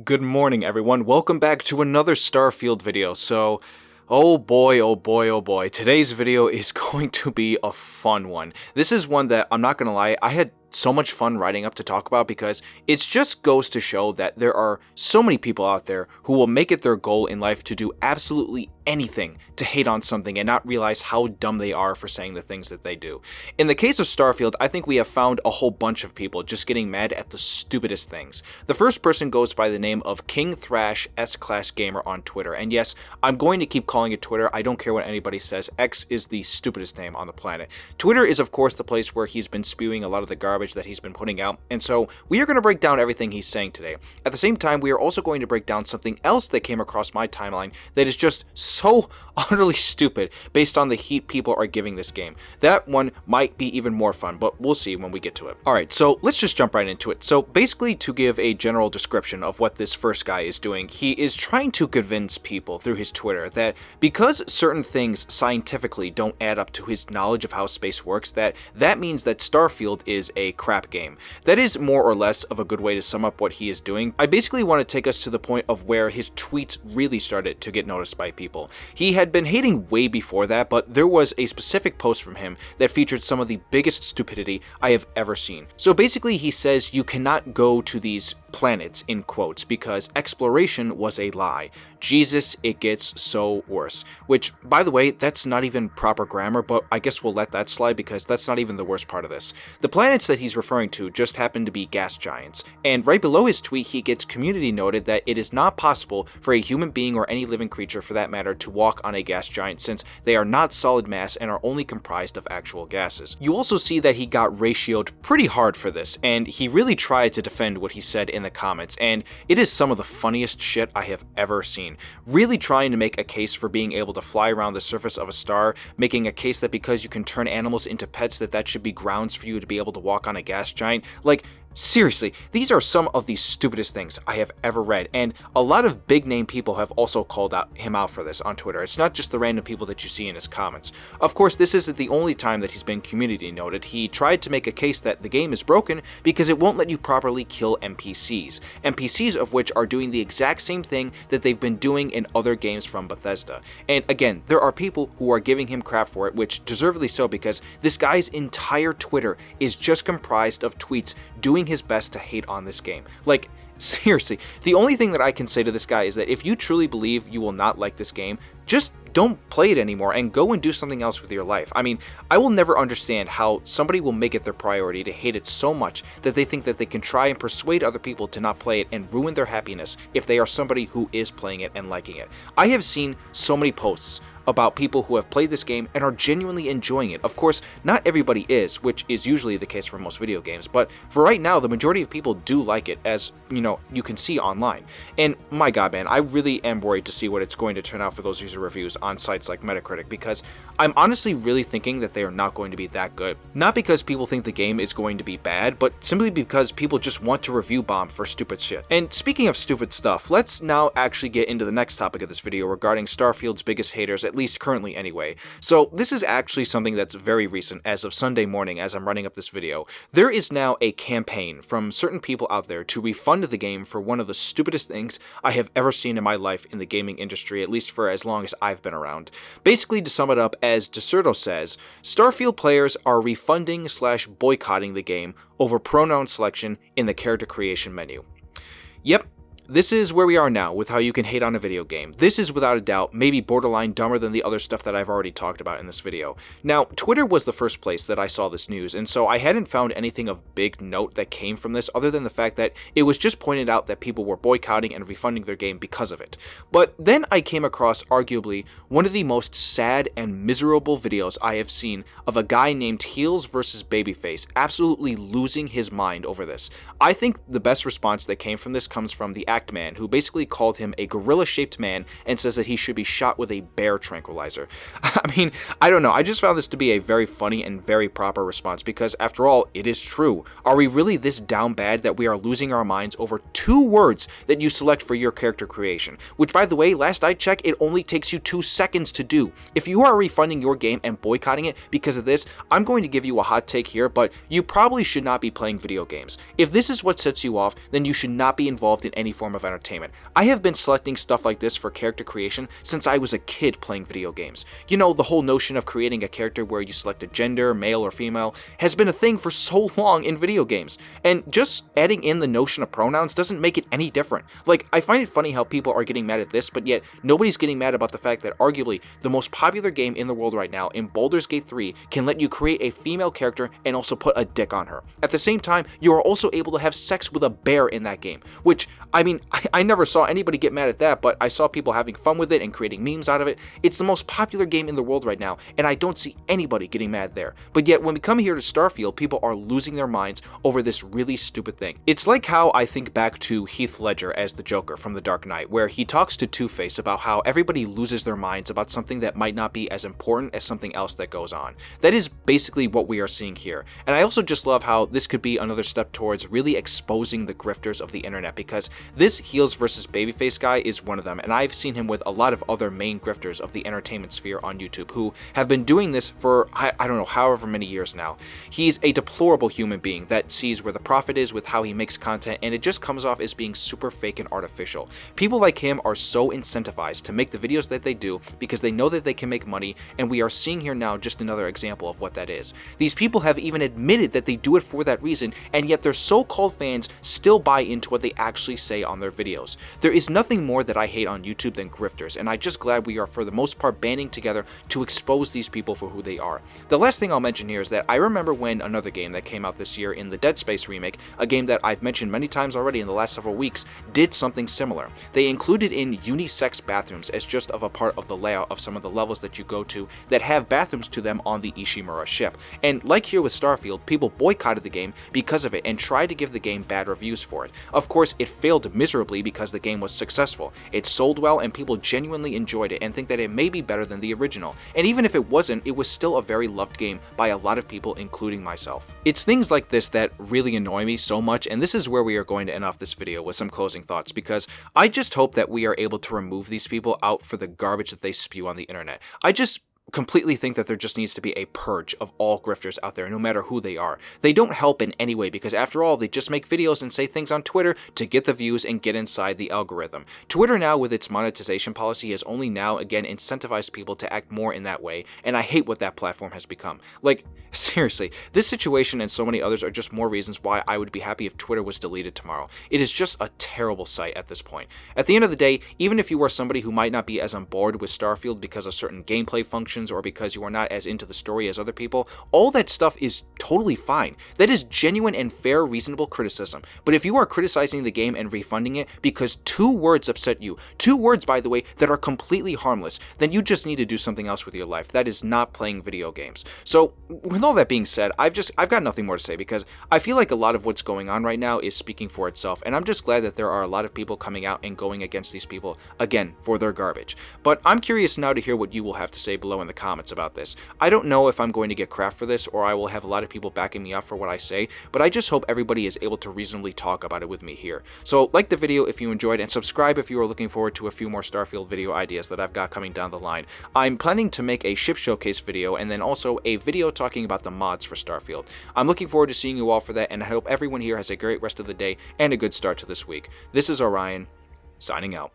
Good morning, everyone. Welcome back to another Starfield video. So, oh boy, oh boy, oh boy. Today's video is going to be a fun one. This is one that, I'm not gonna lie, I had so much fun writing up to talk about because it just goes to show that there are so many people out there who will make it their goal in life to do absolutely anything to hate on something and not realize how dumb they are for saying the things that they do. In the case of Starfield, I think we have found a whole bunch of people just getting mad at the stupidest things. The first person goes by the name of King Thrash S-Class Gamer on Twitter, and yes, I'm going to keep calling it Twitter. I don't care what anybody says. X is the stupidest name on the planet. Twitter is of course the place where he's been spewing a lot of the garbage that he's been putting out, and so we are going to break down everything he's saying today. At the same time, we are also going to break down something else that came across my timeline that is just so utterly stupid based on the heat people are giving this game. That one might be even more fun, but we'll see when we get to it. Alright, so let's just jump right into it. So basically, to give a general description of what this first guy is doing, he is trying to convince people through his Twitter that because certain things scientifically don't add up to his knowledge of how space works, that means that Starfield is a crap game. That is more or less of a good way to sum up what he is doing. I basically want to take us to the point of where his tweets really started to get noticed by people. He had been hating way before that, but there was a specific post from him that featured some of the biggest stupidity I have ever seen. So basically he says you cannot go to these planets, in quotes, because exploration was a lie. Jesus, it gets so worse. Which, by the way, that's not even proper grammar, but I guess we'll let that slide because that's not even the worst part of this. The planets that he's referring to just happen to be gas giants, and right below his tweet he gets community noted that it is not possible for a human being or any living creature for that matter to walk on a gas giant since they are not solid mass and are only comprised of actual gases. You also see that he got ratioed pretty hard for this, and he really tried to defend what he said in the comments, and it is some of the funniest shit I have ever seen. Really trying to make a case for being able to fly around the surface of a star, making a case that because you can turn animals into pets that should be grounds for you to be able to walk on a gas giant. Like, seriously, these are some of the stupidest things I have ever read, and a lot of big name people have also called him out for this on Twitter. It's not just the random people that you see in his comments. Of course, this isn't the only time that he's been community noted. He tried to make a case that the game is broken because it won't let you properly kill NPCs. NPCs of which are doing the exact same thing that they've been doing in other games from Bethesda. And again, there are people who are giving him crap for it, which deservedly so because this guy's entire Twitter is just comprised of tweets doing his best to hate on this game. Like, seriously, the only thing that I can say to this guy is that if you truly believe you will not like this game, just don't play it anymore and go and do something else with your life. I mean, I will never understand how somebody will make it their priority to hate it so much that they think that they can try and persuade other people to not play it and ruin their happiness if they are somebody who is playing it and liking it. I have seen so many posts about people who have played this game and are genuinely enjoying it. Of course, not everybody is, which is usually the case for most video games, but for right now, the majority of people do like it, as, you know, you can see online. And my god, man, I really am worried to see what it's going to turn out for those user reviews on sites like Metacritic, because I'm honestly really thinking that they are not going to be that good. Not because people think the game is going to be bad, but simply because people just want to review bomb for stupid shit. And speaking of stupid stuff, let's now actually get into the next topic of this video regarding Starfield's biggest haters, at least currently anyway. So this is actually something that's very recent, as of Sunday morning as I'm running up this video. There is now a campaign from certain people out there to refund the game for one of the stupidest things I have ever seen in my life in the gaming industry, at least for as long as I've been around. Basically, to sum it up, as Deserto says, Starfield players are refunding/boycotting the game over pronoun selection in the character creation menu. Yep. This is where we are now with how you can hate on a video game. This is without a doubt maybe borderline dumber than the other stuff that I've already talked about in this video. Now, Twitter was the first place that I saw this news, and so I hadn't found anything of big note that came from this other than the fact that it was just pointed out that people were boycotting and refunding their game because of it. But then I came across arguably one of the most sad and miserable videos I have seen of a guy named Heels vs Babyface absolutely losing his mind over this. I think the best response that came from this comes from the Man, who basically called him a gorilla-shaped man and says that he should be shot with a bear tranquilizer. I mean, I don't know, I just found this to be a very funny and very proper response because, after all, it is true. Are we really this down bad that we are losing our minds over 2 words that you select for your character creation? Which, by the way, last I checked, it only takes you 2 seconds to do. If you are refunding your game and boycotting it because of this, I'm going to give you a hot take here, but you probably should not be playing video games. If this is what sets you off, then you should not be involved in any form form of entertainment. I have been selecting stuff like this for character creation since I was a kid playing video games. You know, the whole notion of creating a character where you select a gender, male or female, has been a thing for so long in video games. And just adding in the notion of pronouns doesn't make it any different. Like, I find it funny how people are getting mad at this, but yet nobody's getting mad about the fact that arguably the most popular game in the world right now, in Baldur's Gate 3, can let you create a female character and also put a dick on her. At the same time, you are also able to have sex with a bear in that game, which, I mean, I never saw anybody get mad at that, but I saw people having fun with it and creating memes out of it. It's the most popular game in the world right now, and I don't see anybody getting mad there. But yet, when we come here to Starfield, people are losing their minds over this really stupid thing. It's like how I think back to Heath Ledger as the Joker from The Dark Knight, where he talks to Two-Face about how everybody loses their minds about something that might not be as important as something else that goes on. That is basically what we are seeing here. And I also just love how this could be another step towards really exposing the grifters of the internet, because this Heels versus Babyface guy is one of them, and I've seen him with a lot of other main grifters of the entertainment sphere on YouTube who have been doing this for, I don't know, however many years now. He's a deplorable human being that sees where the profit is with how he makes content, and it just comes off as being super fake and artificial. People like him are so incentivized to make the videos that they do because they know that they can make money, and we are seeing here now just another example of what that is. These people have even admitted that they do it for that reason, and yet their so-called fans still buy into what they actually say on their videos. There is nothing more that I hate on YouTube than grifters, and I'm just glad we are for the most part banding together to expose these people for who they are. The last thing I'll mention here is that I remember when another game that came out this year in the Dead Space remake, a game that I've mentioned many times already in the last several weeks, did something similar. They included in unisex bathrooms as just of a part of the layout of some of the levels that you go to that have bathrooms to them on the Ishimura ship. And like here with Starfield, people boycotted the game because of it and tried to give the game bad reviews for it. Of course, it failed miserably because the game was successful. It sold well and people genuinely enjoyed it and think that it may be better than the original. And even if it wasn't, it was still a very loved game by a lot of people, including myself. It's things like this that really annoy me so much, and this is where we are going to end off this video with some closing thoughts, because I just hope that we are able to remove these people out for the garbage that they spew on the internet. I just completely think that there just needs to be a purge of all grifters out there, no matter who they are. They don't help in any way because after all, they just make videos and say things on Twitter to get the views and get inside the algorithm. Twitter now with its monetization policy has only now again incentivized people to act more in that way, and I hate what that platform has become. Like, seriously, this situation and so many others are just more reasons why I would be happy if Twitter was deleted tomorrow. It is just a terrible site at this point. At the end of the day, even if you are somebody who might not be as on board with Starfield because of certain gameplay functions or because you are not as into the story as other people, all that stuff is totally fine. That is genuine and fair, reasonable criticism. But if you are criticizing the game and refunding it because 2 words upset you, 2 words, by the way, that are completely harmless, then you just need to do something else with your life. That is not playing video games. So, with all that being said, I've got nothing more to say because I feel like a lot of what's going on right now is speaking for itself, and I'm just glad that there are a lot of people coming out and going against these people, again, for their garbage. But I'm curious now to hear what you will have to say below in the comments about this. I don't know if I'm going to get crap for this or I will have a lot of people backing me up for what I say, but I just hope everybody is able to reasonably talk about it with me here. So like the video if you enjoyed and subscribe if you are looking forward to a few more Starfield video ideas that I've got coming down the line. I'm planning to make a ship showcase video and then also a video talking about the mods for Starfield. I'm looking forward to seeing you all for that, and I hope everyone here has a great rest of the day and a good start to this week. This is Orion, signing out.